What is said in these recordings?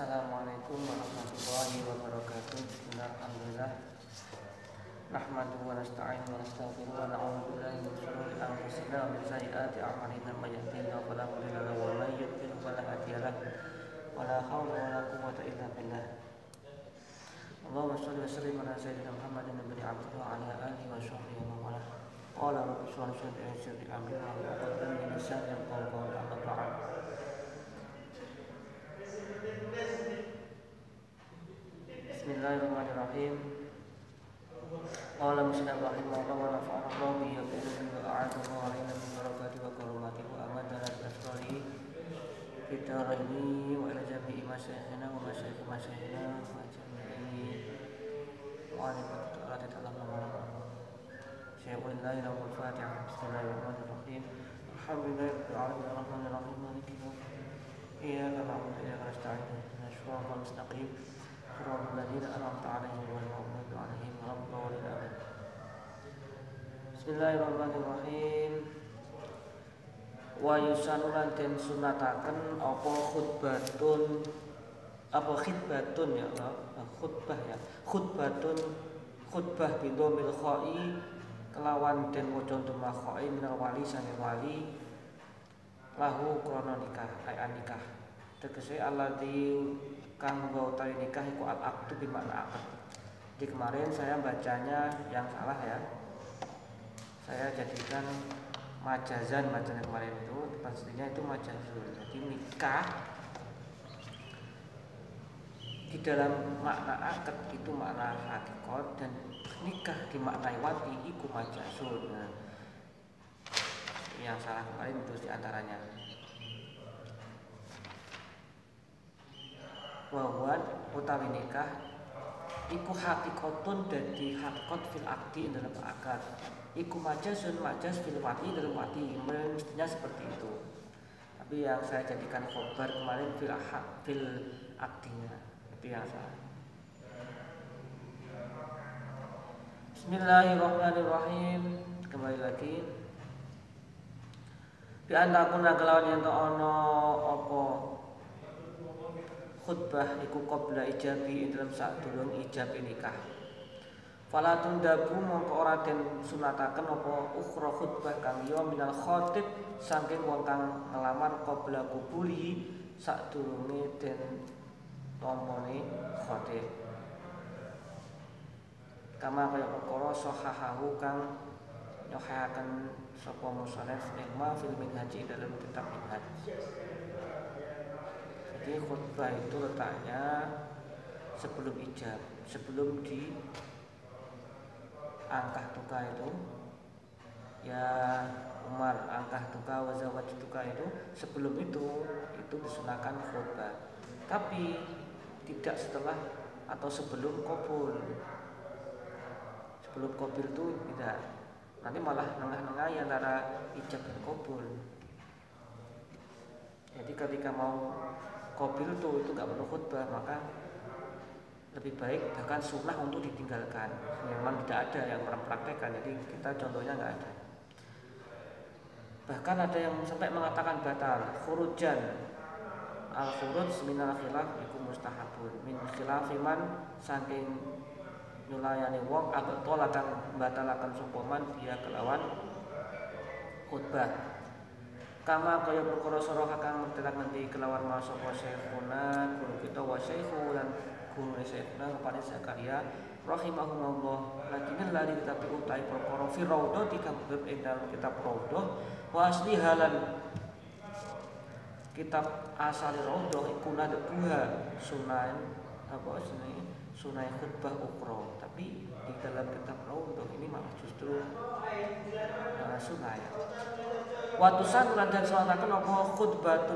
Assalamualaikum warahmatullahi wabarakatuh. Bismillahirrahmanirrahim. Nahmaduhu wa nasta'inuhu wa nastaghfiruhu wa na'udzu billahi min shururi anfusina wa min sayyiati a'malina may yahdihillahu fala mudilla lahu wa may yudlil fala hadiya lahu. Wa la haula wa la quwwata illa billah. Allahumma shalli wa sallim ala sayyidina Muhammadin nabiyyi abdihi wa ala alihi wa sahbihi wa man walah. Qala rabbi shrah li sadri wa yassir li amri wa hlul 'uqdatam min lisani yafqahu qawli. Amma ba'd. Bismillahirrahmanirrahim. Qala muslim rahimahullah wa nafa'allahu bihi wa bihi wa a'adahu alaina min barakatihi wa karomatihi wa amadana bi asrarihi fi daraini wa ila jami'i masyayikhina wa masyayikhina wa jami'i mu'alifat ta'ala ta'ala syai'ulillahi lahul fatiha. Bismillahirrahmanirrahim. Alhamdulillahirabbil alamin arrahmanirrahim maliki yaumiddin iyyaka na'budu wa iyyaka nasta'in ihdinas siratal mustaqim siratal ladzina an'amta 'alaihim ghairil maghdubi 'alaihim waladdallin. Bismillahirrahmanirrahim. Wa yusanu lan den sunataken apa khutbatun ya Allah, khutbah ya. Khutbah bidhamil kha'i kelawan den waca dhamma kha'i minal wali sange wali lahu krana nikah nikah. Tegese alladzi kang utawi nikah iku al-aqdu bi makna akad. Jadi kemarin saya bacanya yang salah ya. Saya jadikan majazan bacaan kemarin itu, pastinya itu majazul. Jadi nikah di dalam makna akad itu makna hakikat, dan nikah dimaknai wati iku majazul. Nah, yang salah kemarin itu diantaranya. Wawan utawi nikah iku hakikatun dadi hakikat fil akdi dalam akad. Iku majaz fil wati dalam wati. Mestinya seperti itu. Tapi yang saya jadikan khobar kemarin fil akdinya. Itu yang salah. Bismillahirrahmanirrahim. Kembali lagi. Bi antakuna kelawan yen ana apa khutbah iku qabla ijabi dalam sadurung ijab nikah. Fala tundabu mongko ora den sunataken apa ukhra khutbah kang liya minal khatib saking wong kang ngelamar qabla kubuli sadurunge den tombone khatib. Kama kaya perkara sahahahu kang nyohaken sapa musannaf nikma fil minhaj dalam kitab minhaj. Jadi khutbah itu letaknya sebelum ijab, sebelum di angkah tuka itu ya Umar angkah tuka wa zawaj tuka itu sebelum itu disunahkan khutbah, tapi tidak setelah atau sebelum qabul. Sebelum qabul itu tidak, nanti malah nengah-nengah antara ijab dan qabul. Jadi ketika mau qabul itu nggak perlu khutbah, maka lebih baik bahkan sunnah untuk ditinggalkan. Memang tidak ada yang mempraktekkan, jadi kita contohnya nggak ada. Bahkan ada yang sampai mengatakan batal khurujan. Al-khuruj minal khilaf iku mustahabun min khilafi man saking nyulayani wong agak tolakan batalakan sapa man dia kelawan khutbah. Kama kaya perkara saraha kang mertelaken di kelawan masapa syekhuna guru kita wa syekhu lan guru syekhna kepada Zakaria rahimahumullah. Lakin lari tapi utai perkara fi raudhah dikabut ing dalam kitab raudhah wa asli halan kitab asal raudhah iku nadbuha sunan apa jenenge sunai khutbah ukra, tapi di dalam kitab raudhah ini malah justru sunai. Watu sanuran dan salataken apa khutbah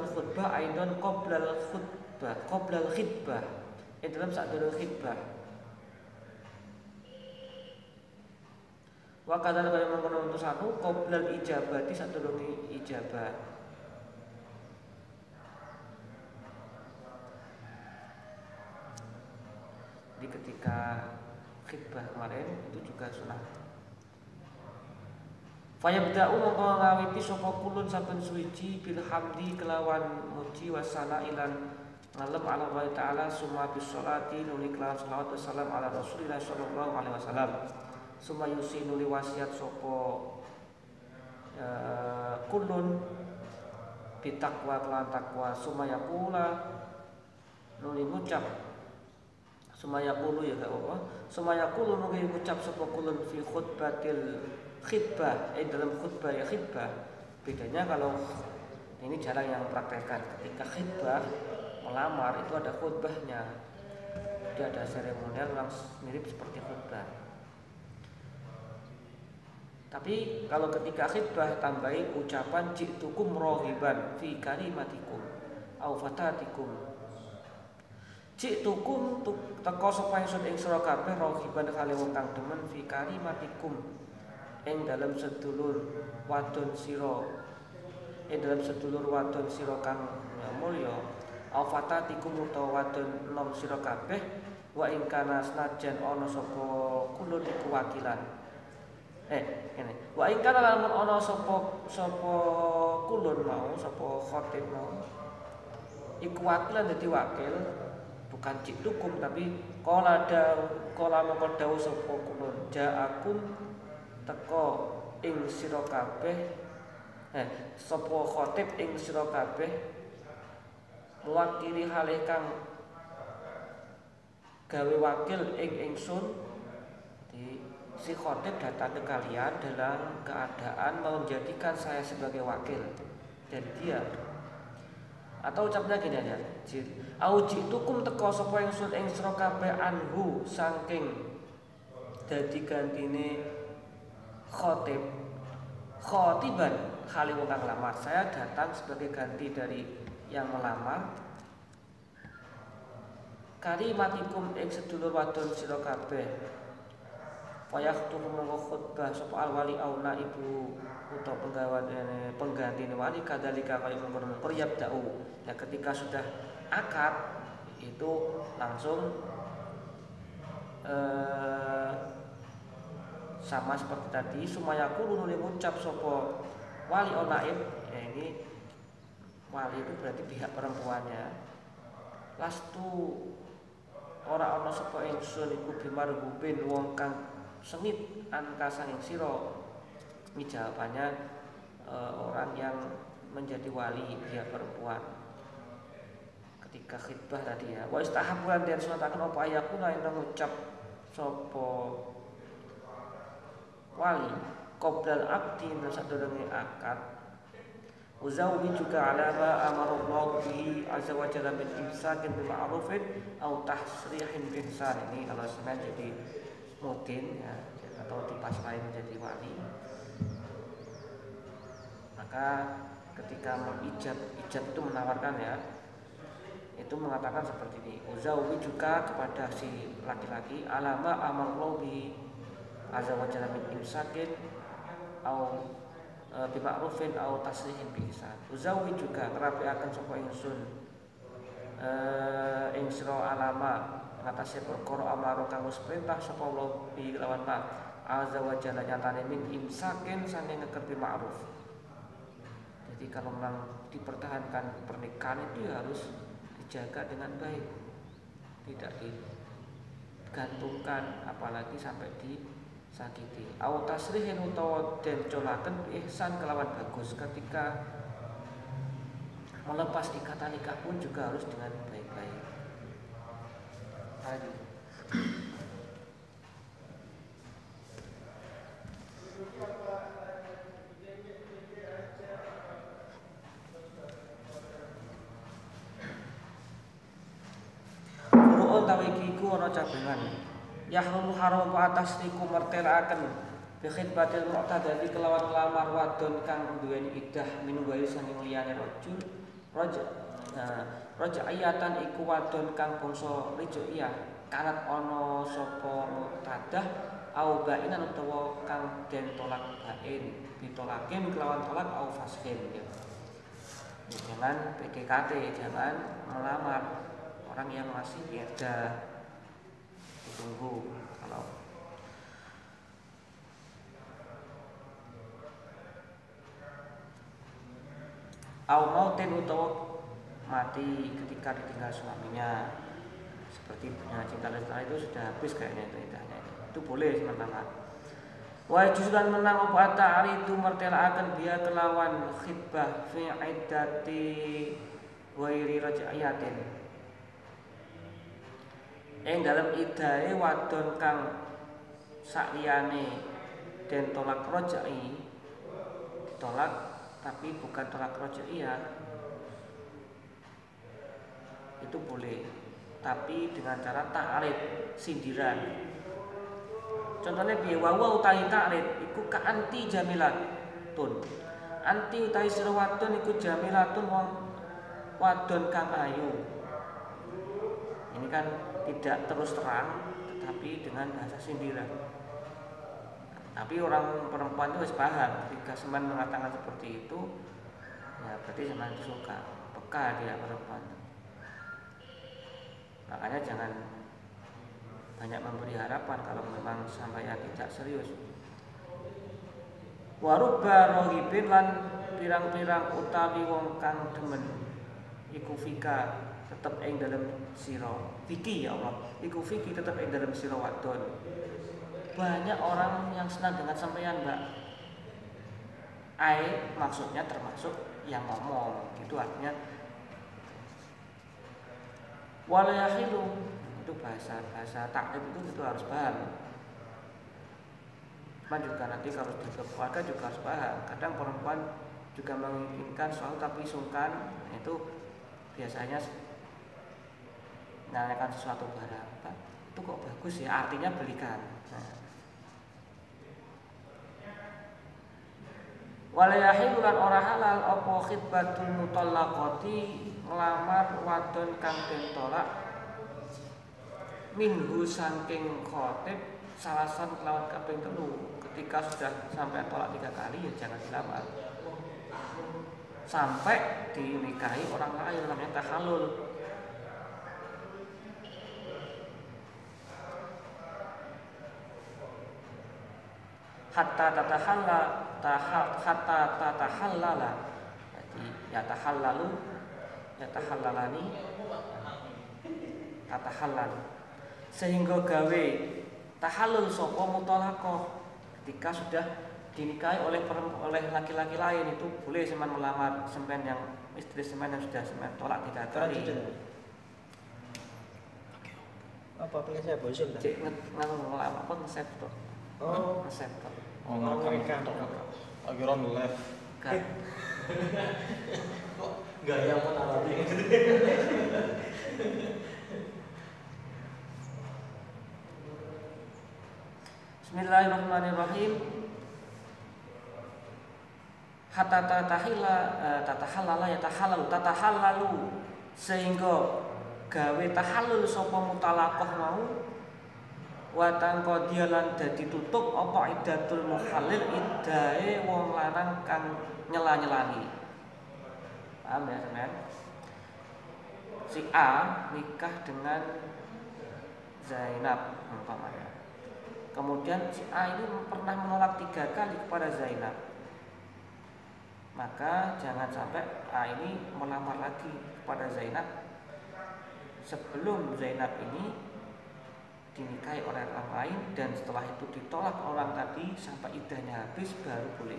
aidon qoblal khutbah dalam sadurung khutbah. Wa kadal kaya mengkono untuk satu qoblal ijabati sadurung ijabah. Jadi ketika khutbah kemarin itu juga sunah. Fayabda'u mongko ngawiti sapa kulun saben suwiji bil hamdi kelawan muji wasana ilan ngalem ala Allah taala summa bis sholati nuli kelawan shalawat wassalam ala Rasulillah sallallahu alaihi wasallam summa yusi nuli wasiat sapa kulun bitakwa kelan takwa summa yaqula nuli ngucap summa yaqulu ya gak apa summa yaqulu nuli ngucap sapa kulun fi khutbatil khitbah dalam khutbah ya khitbah. Bedanya kalau ini jarang yang praktekkan, ketika khitbah melamar itu ada khutbahnya, dia ada seremonial yang mirip seperti khutbah. Tapi kalau ketika khitbah tambahi ucapan ji'tukum rohiban fi kalimatikum au fatatikum. Ji'tukum teko sapa ingsun ing sira kabeh rohiban kali wong kang demen fi kalimatikum ing dalam sedulur wadon sira kang mulya au fatatikum utawa wadon nom sira kabeh wa ing kana senajan ana sapa kulun iku wakilan ngene wa ing kana lamun ana sapa kulun mau sapa khatib mau iku wakilan dadi wakil bukan citukum tapi qala mongko dawuh sapa kulun ja'akum teko ing sira kabeh sapa khatib ing sira kabeh mewakili halih kang gawe wakil ing ingsun. Si khatib datang ke kalian dalam keadaan menjadikan saya sebagai wakil dari dia. Atau ucapnya gini aja, aujitukum teko sapa ingsun ing sira kabeh anhu saking dadi gantine khatib khatiban khali wong kang lamar. Saya datang sebagai ganti dari yang melamar. Kalimatikum ing sedulur wadon sira kabeh. Fayaktu mongko khutbah sapa alwali au naibu utawa pengganti wali kadalika kaya mengkono yabda'u. Ya ketika sudah akad itu langsung sama seperti tadi sumayaku nuli ngucap sapa wali au naib. Ya ini wali itu berarti pihak perempuannya. Lastu ora ana sapa ingsun iku bimarhubin wong kang sengit angkasa ing sira. Ini jawabannya orang yang menjadi wali pihak perempuan ketika khitbah tadi ya. Wa istahabuan dan sunataken apa ayakuna ing ngucap sapa wali qoblal abdi sadurunge akad. Uzawi juga alama amarallahu bihi azza wa jalla min imsakin bil ma'rufin au tahsrihin bi ihsan. Ini kalau sebenarnya jadi mudin ya, atau dipasrahin menjadi wali, maka ketika ijab itu menawarkan ya, itu mengatakan seperti ini. Uzawi juga kepada si laki-laki alama amarallahu bihi azza wa jalla min imsakin au bima'rufin au tasrihin bi ihsan. Uzawi juga ngerapiaken sapa ingsun ing sira alama ngatasi perkara amaro kang wis perintah sapa Allah bi lawan ma azza wa jalla nyatane min imsakin saking ngekerti ma'ruf. Jadi kalau memang dipertahankan pernikahan itu harus dijaga dengan baik, tidak digantungkan apalagi sampai disakiti. Au tasrihin utawa den colaken ihsan kelawan bagus. Ketika melepas ikatan nikah pun juga harus dengan baik-baik. Aduh. Qur'an tawikiku ana cabengan. Yahrum haram wa atas niku mertelaken bi khidbatil mu'tadati kelawan lamar wadon kang duweni iddah minuwali saking liyane rajul raja ayatan iku wadon kang bangsa rijoiyah kanat ana sapa mu'tadah au bainan utawa kang den tolak bain ditolakin kelawan tolak au fashin ya. Jangan PDKT, jangan melamar orang yang masih iddah. Tunggu kalau au mautin utawa mati ketika ditinggal suaminya, seperti punya cinta lestari itu sudah habis kayaknya itu idahnya itu boleh sementara. Wa juzulan menang apa ta'ari itu mertelaaken biya kelawan khitbah fi iddati ghairi raj'iyatin. Ing dalem idahe wadon kang sakliyane den tolak raj'i, tolak tapi bukan tolak raj'iyah, itu boleh, tapi dengan cara ta'rid, sindiran. Contohnya piye wa utahi ta'rid iku ka anti jamilatun. Anti utahi sira wadon iku jamilatun wong wadon kang ayu. Ini kan tidak terus terang tetapi dengan bahasa sindiran. Tapi orang perempuan itu harus paham ketika seman mengatakan seperti itu, ya berarti seman itu suka, peka dia perempuan. Makanya jangan banyak memberi harapan kalau memang sampai tidak serius. Warubba rohibin lan pirang-pirang utawi wong kang demen iku fika tetep ing dalem sira. Fiki ya Allah, iku fiki tetep ing dalem sira wadon. Banyak orang yang senang dengan sampeyan, Mbak. Maksudnya termasuk yang ngomong, itu artinya walayahilu. Itu bahasa takrib itu harus paham. Cuman juga nanti kalau di keluarga juga harus paham. Kadang perempuan juga menginginkan sesuatu tapi sungkan, itu biasanya menanyakan sesuatu barang, Pak, itu kok bagus ya, artinya belikan. Walayahilu lan ora halal apa khitbatul mutallaqati nglamar wadon kang den tolak minhu saking khotib salasan kelawan kaping 3. Ketika sudah sampai tolak 3 kali ya jangan dilamar sampai dinikahi orang lain, namanya tahallul. Hatta tatahallala. Jadi ya tahallalani tatahallal, sehingga gawe tahallul sapa mutalaqah ketika sudah dinikahi oleh laki-laki lain, itu boleh semen melamar semen yang istri semen yang sudah semen tolak 3 kali. Apa pilih saya bosan dah? Cek ngelamar apa nge-save to? Oh, nge-save to. Oh, ngerekam. Lagi on live. Kan. Kok gaya pun alami. Bismillahirrahmanirrahim. Hatta tatahallalu sehingga gawe tahallul sapa mutalaqah mau wa tangqadilan dadi tutup apa iddatul muhallil iddae wong lanang kang nyela-nyelangi. Paham ya, teman? Si A nikah dengan Zainab umpamanya. Kemudian si A ini pernah menolak 3 kali kepada Zainab. Maka jangan sampai A ini melamar lagi kepada Zainab sebelum Zainab ini dinikahi oleh orang lain, dan setelah itu ditolak orang tadi sampai iddahnya habis baru boleh.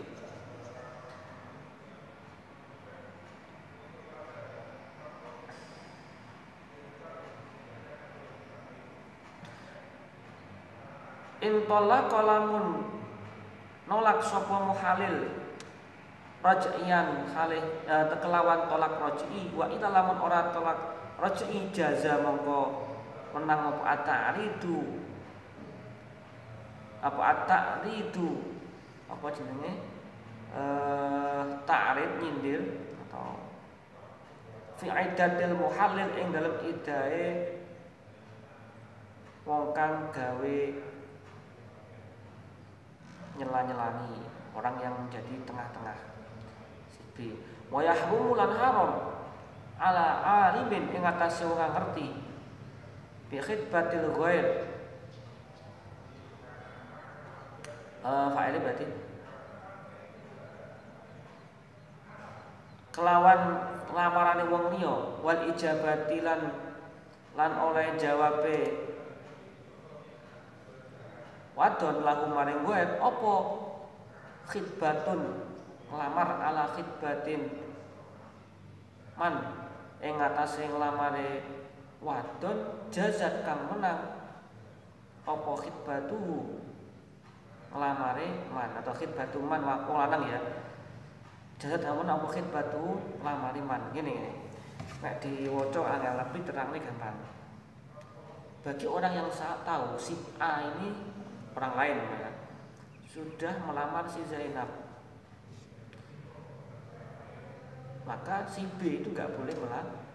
Intola kolamun nolak sapa muhalil raj'iyan halih kelawan tolak raj'i wa ita lamun ora tolak raj'i jaza mongko menang apa ata'ridu apa jenenge ta'rid nyindir atau fi iddatil muhallil ing dalem iddahe wong kang gawe nyela-nyelani, orang yang menjadi tengah-tengah. B. Wa yahrumu lan haram ala alimin ing atase wong ngerti bi khidbatil ghair. Fa'ile berarti kelawan lamarane wong liya wal ijabati lan oleh jawabe wadon lahu maring goet apa khidbatun ngelamar ala khidbatin man ing atase nglamare wadon jazat kang menang apa khidbatuhu nglamare man atau khidbatu man wong lanang ya jazat kang menang apa khidbatuhu nglamare man ngene nek diwaca angel lebih terangne gampang bagi orang yang tahu si A ini orang lain ya, sudah melamar si Zainab, maka si B itu nggak boleh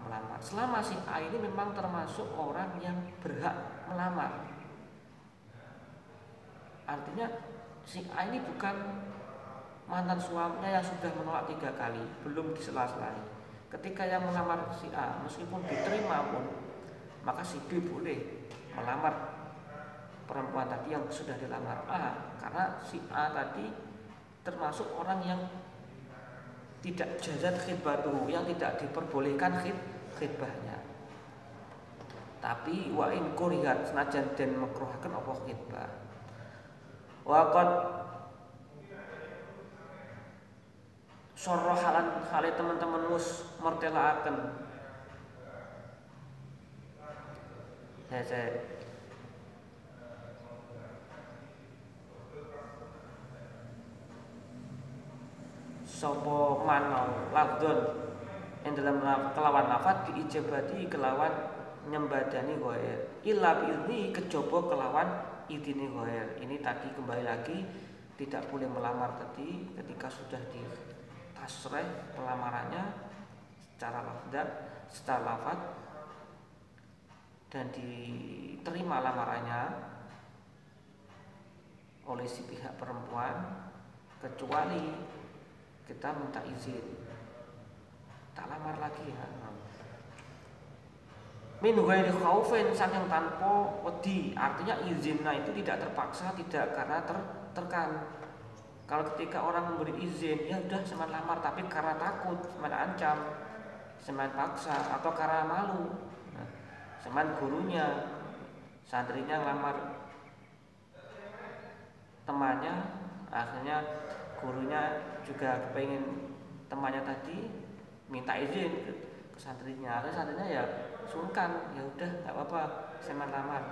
melamar selama si A ini memang termasuk orang yang berhak melamar. Artinya si A ini bukan mantan suaminya yang sudah menolak 3 kali, belum disela-selai. Ketika yang melamar si A meskipun diterima pun, maka si B boleh melamar perempuan tadi yang sudah dilamar A, karena si A tadi termasuk orang yang tidak jazat khidbatuhu, yang tidak diperbolehkan khidbahnya. Tapi wa in kurihat senajan den makruhaken apa khidbah. Wa qad sorrohalan hale teman-teman mus mertelaaken. Saya sopo manau lafdon yang dalam kelawan lafad diijabati kelawan nyembadani ghair illa biizni kejaba kelawan idine ghair. Ini tadi kembali lagi tidak boleh melamar tadi ketika sudah di tasreh pelamarannya secara lafad dan diterima lamarannya oleh si pihak perempuan, kecuali kita minta izin tak lamar lagi ya. Min ghairi khaufin saking tanpa wedi, artinya izinnya itu tidak terpaksa, tidak karena tertekan. Kalau ketika orang memberi izin, ya udah seman lamar, tapi karena takut, seman ancam, seman paksa, atau karena malu, seman gurunya, santrinya ngelamar temannya, akhirnya gurunya juga kepengen temannya tadi minta izin ke santrinya, akhirnya santrinya ya sungkan, ya udah nggak apa-apa, saya melamar.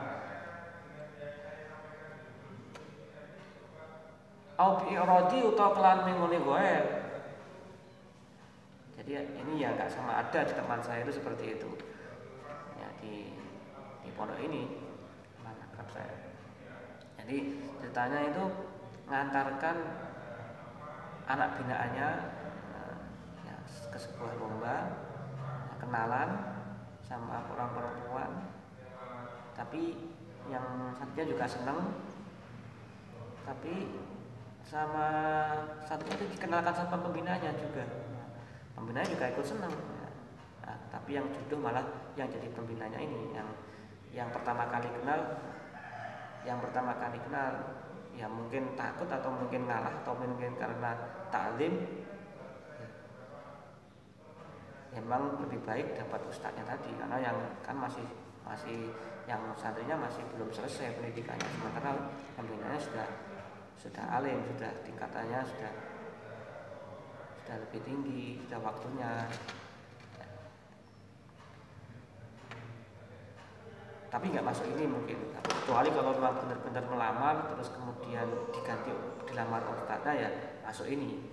Au bi iradi utawa kelan mengone goer. Jadi ini ya nggak sama ada di teman saya itu seperti itu. Ya di pondok ini teman akrab saya. Jadi ceritanya itu ngantarkan anak binaannya ya, ke sebuah lomba, kenalan sama orang perempuan, tapi yang satunya juga seneng, tapi sama satunya itu dikenalkan sama pembinanya juga, pembinanya juga ikut seneng. Nah, tapi yang jodoh malah yang jadi pembinanya ini, yang pertama kali kenal, ya mungkin takut atau mungkin ngalah atau mungkin karena taklim, memang lebih baik dapat ustadznya tadi, karena yang kan masih yang santrinya masih belum selesai pendidikannya, sementara pembinanya sudah alim, sudah tingkatannya sudah lebih tinggi, sudah waktunya. Tapi nggak masuk ini mungkin, kecuali kalau memang benar-benar melamar terus kemudian diganti dilamar ustadznya, ya masuk ini.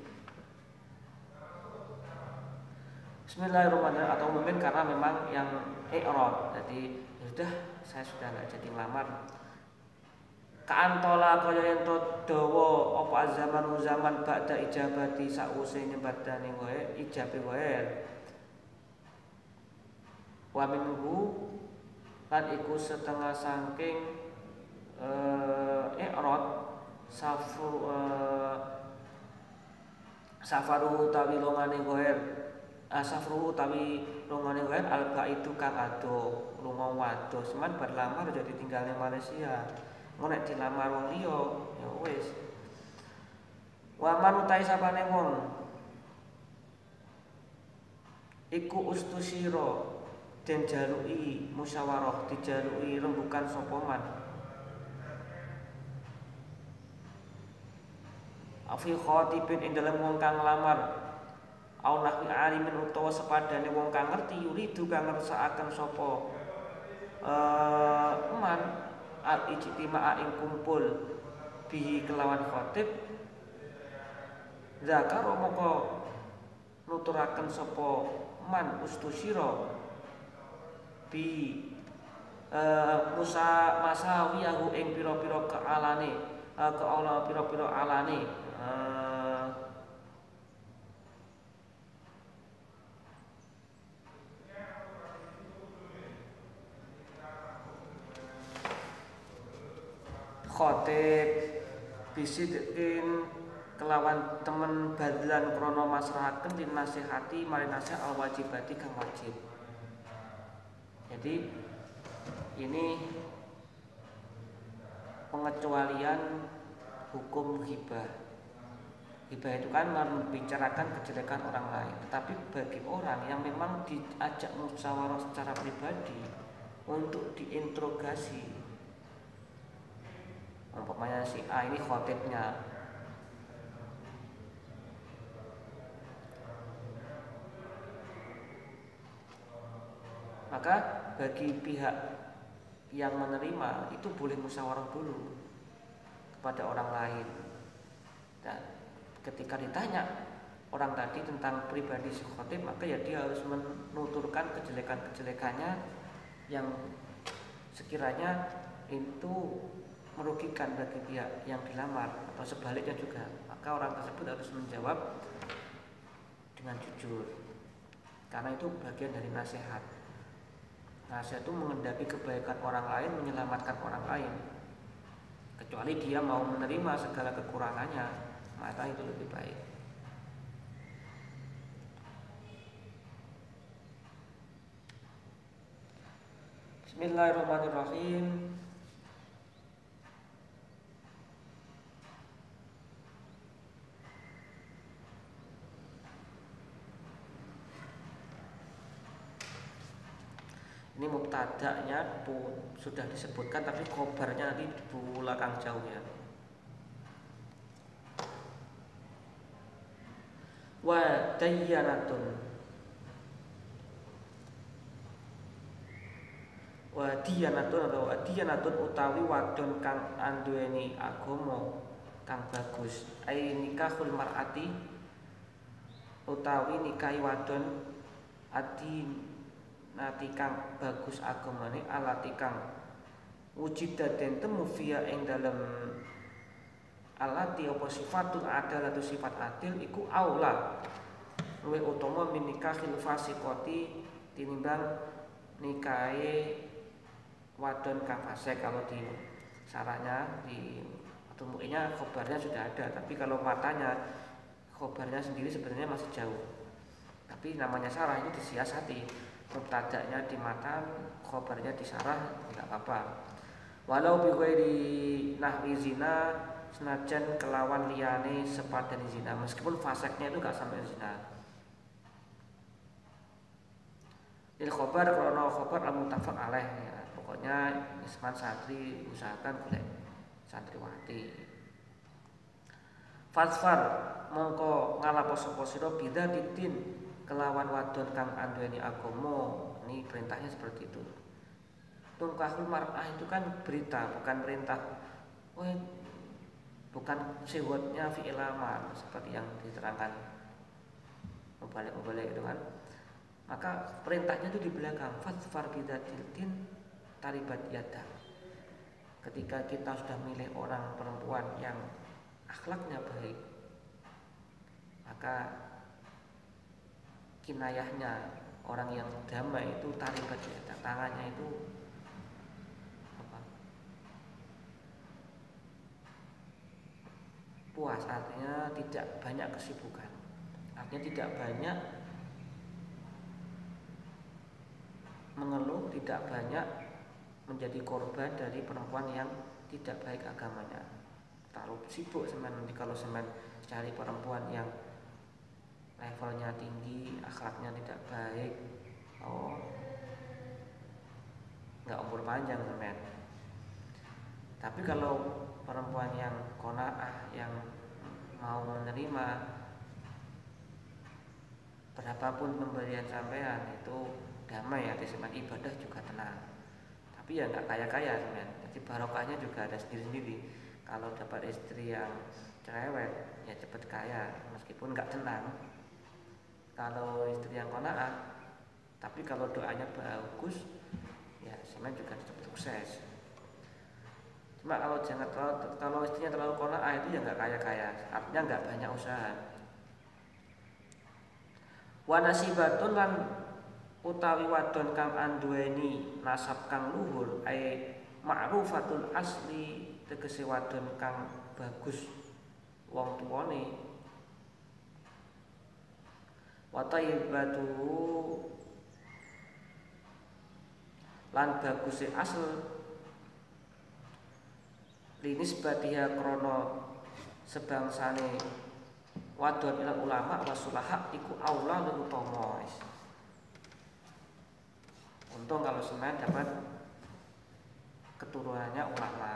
Bismillahirrahmanirrahim. Atau mungkin karena memang yang i'rad, jadi sudah saya sudah nggak jadi melamar. Kaantola kaya ento dawa apa zaman ba'da ijabati sause nyembadani wae ijabe wae. Wa minhu lan iku setengah saking i'rad safaru tawi longane goer safru tawi longane goer alba itu kang ado lunga wadoh seman bar lamar jadi tinggal ning Malaysia ngonek dilamar wong liya ya wis wa man utai sapane wong iku ustusiro den jalui musyawarah, dijalui rembukan sapa man afi khatibin ing dalem wong kang lamar au nahwi alimin utawa sepadane wong kang ngerti yuridu kang ngersakaken sapa man al ijtima'a ing kumpul bihi kelawan khatib zakaro moko nuturaken sapa man ustusyira bi musa masawiyahu ing pira-pira kealane keala pira-pira alane khatib bisikin kelawan temen badlan krana masrahaken dinasihati mari nasihat al wajibati kang wajib. Jadi ini pengecualian hukum hibah. Hibah itu kan membicarakan kejelekan orang lain. Tetapi bagi orang yang memang diajak musyawarah secara pribadi untuk diinterogasi, umpamanya si A ini khotibnya, maka bagi pihak yang menerima itu boleh musyawarah dulu kepada orang lain. Dan ketika ditanya orang tadi tentang pribadi si khotib, maka ya dia harus menuturkan kejelekan-kejelekannya yang sekiranya itu merugikan bagi pihak yang dilamar atau sebaliknya juga. Maka orang tersebut harus menjawab dengan jujur, karena itu bagian dari nasihat. Nasihat itu mengendaki kebaikan orang lain, menyelamatkan orang lain. Kecuali dia mau menerima segala kekurangannya, maka itu lebih baik. Bismillahirrahmanirrahim. Ini mubtada'nya sudah disebutkan, tapi khobarnya nanti di belakang jauh ya. Wa dayyanatun, wa diyanatun atau wa diyanatun utawi wadon kang anduweni agama kang bagus. Ai nikahul mar'ati utawi nikahi wadon adin nati kang bagus agamane alati kang wujida den temu fiya ing dalem alati apa sifatul adalatu sifat adil iku aula luwih utama min nikahil fasiqati tinimbang nikahe wadon kang fasik. Kalau di sarahnya di tumuinya khobarnya sudah ada, tapi kalau matanya khobarnya sendiri sebenarnya masih jauh. Tapi namanya sarah ini disiasati, mubtada'nya di matan, khobarnya di sarah, enggak apa-apa. Walau bi ghairi nahwi zina, senajan kelawan liyane sepadan zina, meskipun faseknya itu enggak sampai zina. Ini khobar krono khobar al-muttafaq alaih ya. Pokoknya isman santri usahakan golek santriwati. Fasfar mongko ngalapo sapa sira bidzatiddin kelawan wadon kang anduweni agama. Ini perintahnya seperti itu. Tungkahul mar'ah itu kan berita, bukan perintah. Bukan sewotnya fi'il amar seperti yang diterangkan mubalik itu kan. Maka perintahnya itu di belakang, fasfar bidzatiddin taribat yada. Ketika kita sudah milih orang perempuan yang akhlaknya baik, maka kinayahnya orang yang damai itu taribat yada, tangannya itu puas, artinya tidak banyak kesibukan, artinya tidak banyak mengeluh, tidak banyak menjadi korban dari perempuan yang tidak baik agamanya. Terlalu sibuk semen, nanti kalau semen cari perempuan yang levelnya tinggi, akhlaknya tidak baik, oh nggak umur panjang semen. Tapi kalau perempuan yang qanaah, yang mau menerima berapapun pemberian sampean, itu damai hati semen, ibadah juga tenang. Tapi ya nggak kaya-kaya semen. Jadi barokahnya juga ada sendiri-sendiri. Kalau dapat istri yang cerewet, ya cepet kaya meskipun nggak tenang. Kalau istri yang qanaah, tapi kalau doanya bagus, ya semen juga cepet sukses. Cuma kalau istrinya terlalu qanaah itu ya nggak kaya-kaya, artinya nggak banyak usaha. Wa nasibatun lan utawi wadon kang anduweni nasab kang luhur, ai ma'rufatul asli, tegese wadon kang bagus wong tuwane. Wa tayyibatu lan baguse asl linisbatiha krono sebangsane wadon ila ulama wasulaha iku aula lu utama. Untung kalau semen dapat keturunannya ulama,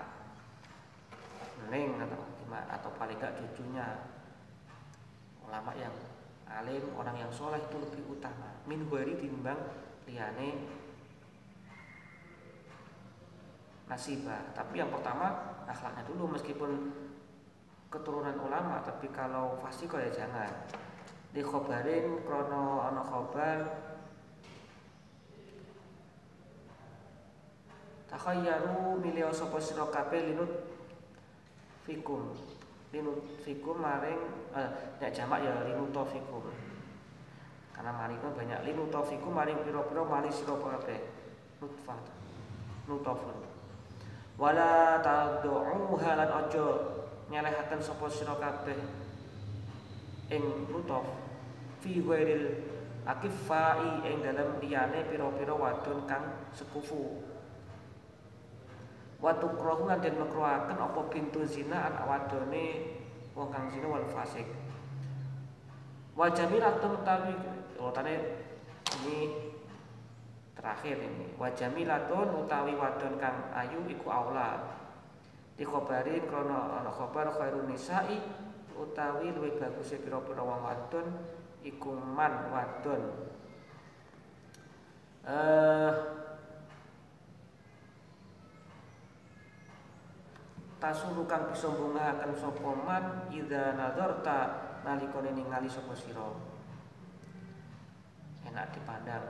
mending atau paling gak cucunya ulama yang alim, orang yang soleh itu lebih utama min ghairi timbang liyane nasibah. Tapi yang pertama akhlaknya dulu, meskipun keturunan ulama, tapi kalau fasiko ya jangan. Di khobarin krono ana khobar takhayyaru milih sapa sira kabeh linut fikum maring nek jamak ya linuto fikum, karena mari itu banyak linuto fikum maring pira-pira mari sira kabeh nutfah nutofun wala tad'u halan aja nyelehaken sapa sira kabeh ing nutof fi ghairil akifai ing dalam liyane pira-pira wadon kang sekufu. Watu krohu lan den makruhaken apa bintu zina anak wadone wong kang zina wal fasik. Wa jamilatun utawi urutane ini terakhir ini. Wa jamilatun utawi wadon kang ayu iku aula. Dikhobarin krono ana khobar khairun nisa'i utawi luwih baguse pira-pira wong wadon iku man wadon. Tasuru kang bisa mbungahaken sapa man idza nazarta nalikane ningali sapa sira, enak dipandang.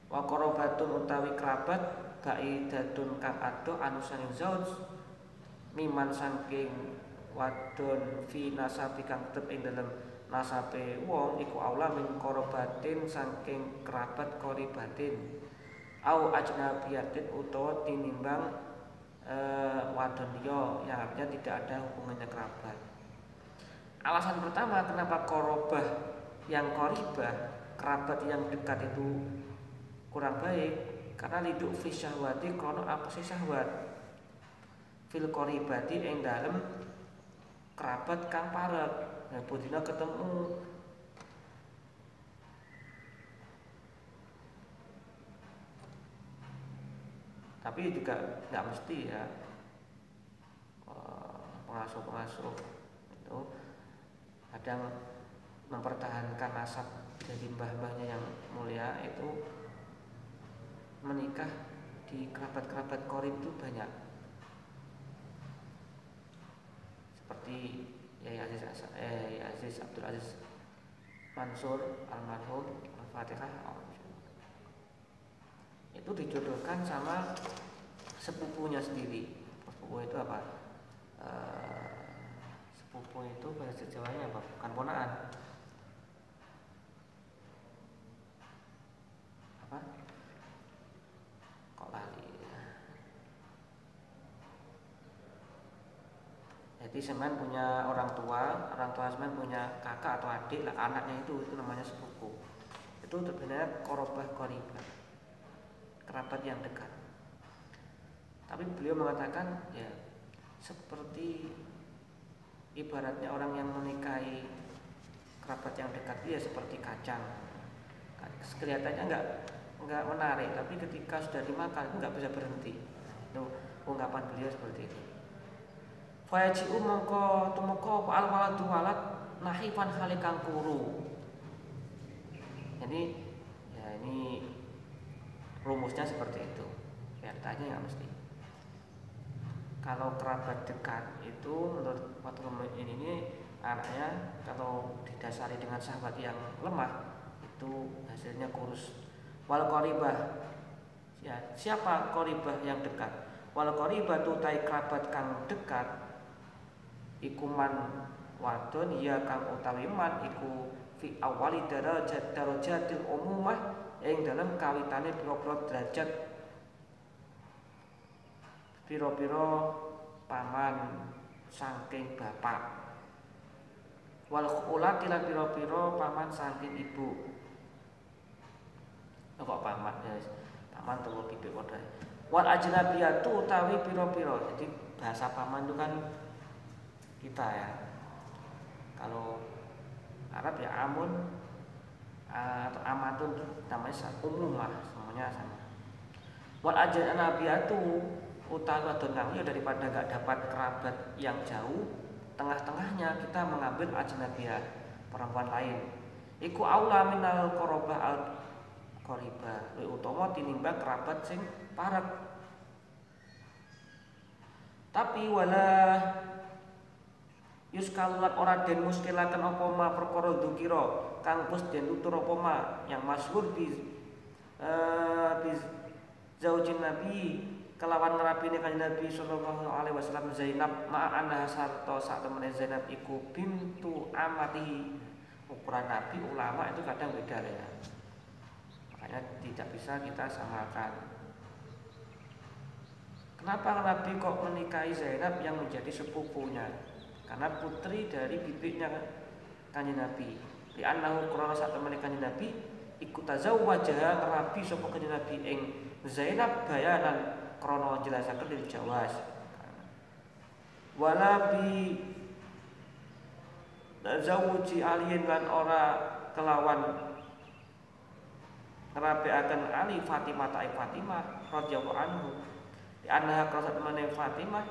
Wa qarabatun utawi kerabat baidatun kang ado anusaning zauj miman saking wadon fi nasabi kang tetep ing dalem nasabe wong iku aula min qarabatin saking kerabat qaribatin au ajnabiyatin utawa tinimbang wadon liya yang artinya tidak ada hubungannya kerabat. Alasan pertama kenapa korobah yang koribah, kerabat yang dekat itu kurang baik, karena liduk fi syahwati krono apa sih syahwat fil koribati yang dalam kerabat kang parek. Nah, budina ketemu tapi juga nggak mesti ya, pengasuh itu kadang mempertahankan nasab dari mbah-mbahnya yang mulia itu menikah di kerabat-kerabat korib itu banyak, seperti Yai Aziz Abdul Aziz Mansur almarhum Al-Fatihah itu dijodohkan sama sepupunya sendiri. Sepupu itu apa? Sepupu itu bahasa Jawanya apa? Bukan ponaan. Apa? Kok lali? Jadi semen punya orang tua semen punya kakak atau adik lah, anaknya itu namanya sepupu. Itu sebenarnya korobah koribah, kerabat yang dekat. Tapi beliau mengatakan ya seperti ibaratnya orang yang menikahi kerabat yang dekat itu ya seperti kacang. Kelihatannya enggak menarik, tapi ketika sudah dimakan enggak bisa berhenti. Itu ungkapan beliau seperti itu. Fayaji'u mongko tumeka al waladu walad nahifan halikang kuru. Jadi ya ini rumusnya seperti itu. Katanya ya mesti. Kalau kerabat dekat itu menurut Fathul ini anaknya kalau didasari dengan sahabat yang lemah itu hasilnya kurus. Wal qaribah, ya siapa qaribah yang dekat? Wal qaribah tu tai kerabat kang dekat iku man wadon ya kang utawi man iku fi awali darajatil umumah ing dalam kawitane pira-pira derajat pira-pira paman saking bapak. Wal ulati lan pira-pira paman saking ibu. Kok paman ya, paman tuwa bibik padha. Wal ajnabiyatu utawi pira-pira. Jadi bahasa paman itu kan kita ya. Kalau Arab ya amun atau amatun namanya umumah, semuanya sama. Wal ajnabiyatu utawi wadon kang daripada gak dapat kerabat yang jauh, tengah-tengahnya kita mengambil ajnabiyah, perempuan lain. Iku aula minal qarabah al qariba, luwih utama tinimbang kerabat sing parek. Tapi wala yuskalat ora den muskilaken apa ma perkara dzikira kang wis den tutur apa ma yang masyhur bi zaujin nabi kelawan ngrapine kanjeng Nabi sallallahu alaihi wasallam Zainab ma'ana sarta sak temene Zainab iku bintu amati. Ukuran Nabi ulama itu kadang beda ya. Makanya tidak bisa kita samakan. Kenapa Nabi kok menikahi Zainab yang menjadi sepupunya? Karena putri dari bibiknya kanjeng Nabi. Li annahu qurana sak temene kanjeng Nabi iku tazawwaja rabi sapa kanjeng Nabi ing Zainab bayanan krono jelasaken dari Jawas. Wala bi zawuji aliyin lan ora kelawan ngerabeaken Ali Fatimah ta'i Fatimah radhiyallahu anhu. Di anha krasa temene Fatimah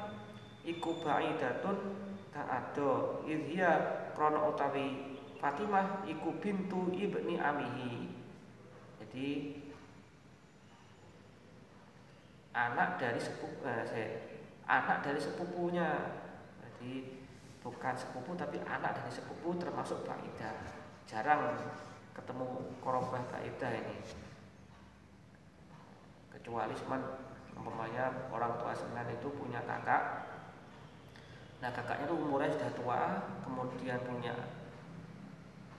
iku baidatun kang ado idhiya krono utawi Fatimah iku bintu ibni amihi. Jadi anak dari sepupunya. Jadi bukan sepupu tapi anak dari sepupu termasuk baidah. Jarang ketemu korobah baidah ini. Kecuali umpamanya orang tua sembilan itu punya kakak. Nah kakaknya itu umurnya sudah tua, kemudian punya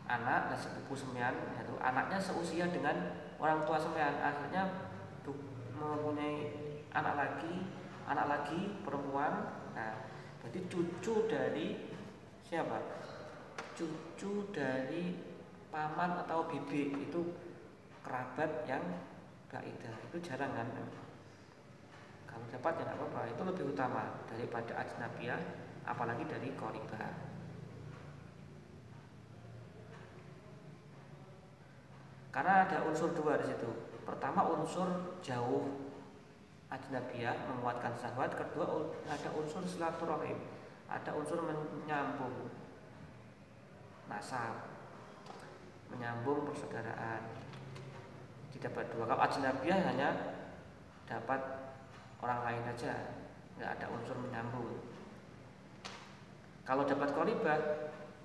anak dan sepupu sembilan, yaitu anaknya seusia dengan orang tua sembilan, akhirnya mempunyai anak lagi perempuan. Nah, berarti cucu dari siapa? Cucu dari paman atau bibi itu kerabat yang baidah. Itu jarang kan? Kalau dapat ya tidak apa-apa. Itu lebih utama daripada ajnabiyah, apalagi dari qaribah. Karena ada unsur dua di situ. Pertama unsur jauh ajnabiyah menguatkan syahwat, kedua ada unsur silaturahim, ada unsur menyambung nasab, menyambung persaudaraan. Tidak berdua. Kalau ajnabiyah hanya dapat orang lain saja, nggak ada unsur menyambung. Kalau dapat qaribah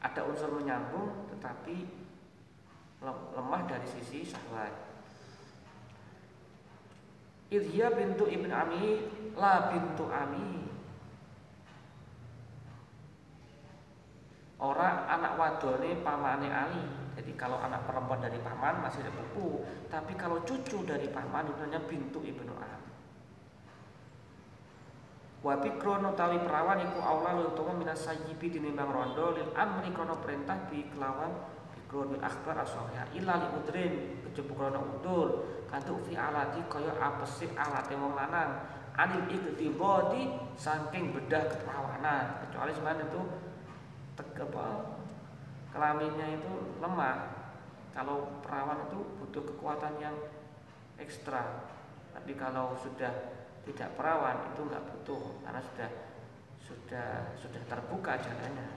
ada unsur menyambung, tetapi lemah dari sisi syahwat. Idhiya bintu ibn ami la bintu ami. Orang anak wadone pamane Ali. Jadi kalau anak perempuan dari paman masih sepupu, tapi kalau cucu dari paman itu namanya bintu ibnu am. Wa bikrono tawi perawan iku aula lutuma minas sayyibi tinimbang rondo lil amri krono perintah bi kelawan bikron bil akhbar as-sahih illa li udrin kejebuk krono udur kantuk fi alati kaya apesik alate wong lanang anil iktibadi saking bedah keperawanan, kecuali sebenarnya itu kelaminnya itu lemah. Kalau perawan itu butuh kekuatan yang ekstra. Tapi kalau sudah tidak perawan itu nggak butuh, karena sudah terbuka jalannya.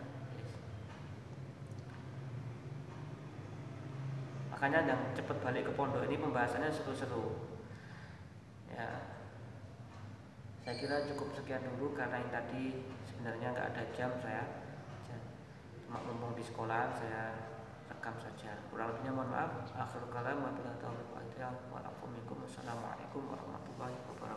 Makanya yang cepat balik ke pondok ini pembahasannya seru-seru. Ya, saya kira cukup sekian dulu karena yang tadi sebenarnya nggak ada jam saya. Cuma ngomong di sekolah saya rekam saja. Kurang lebihnya mohon maaf. Akhirul kalam wabillahi taufiq wal hidayah. Wassalamualaikum warahmatullahi wabarakatuh.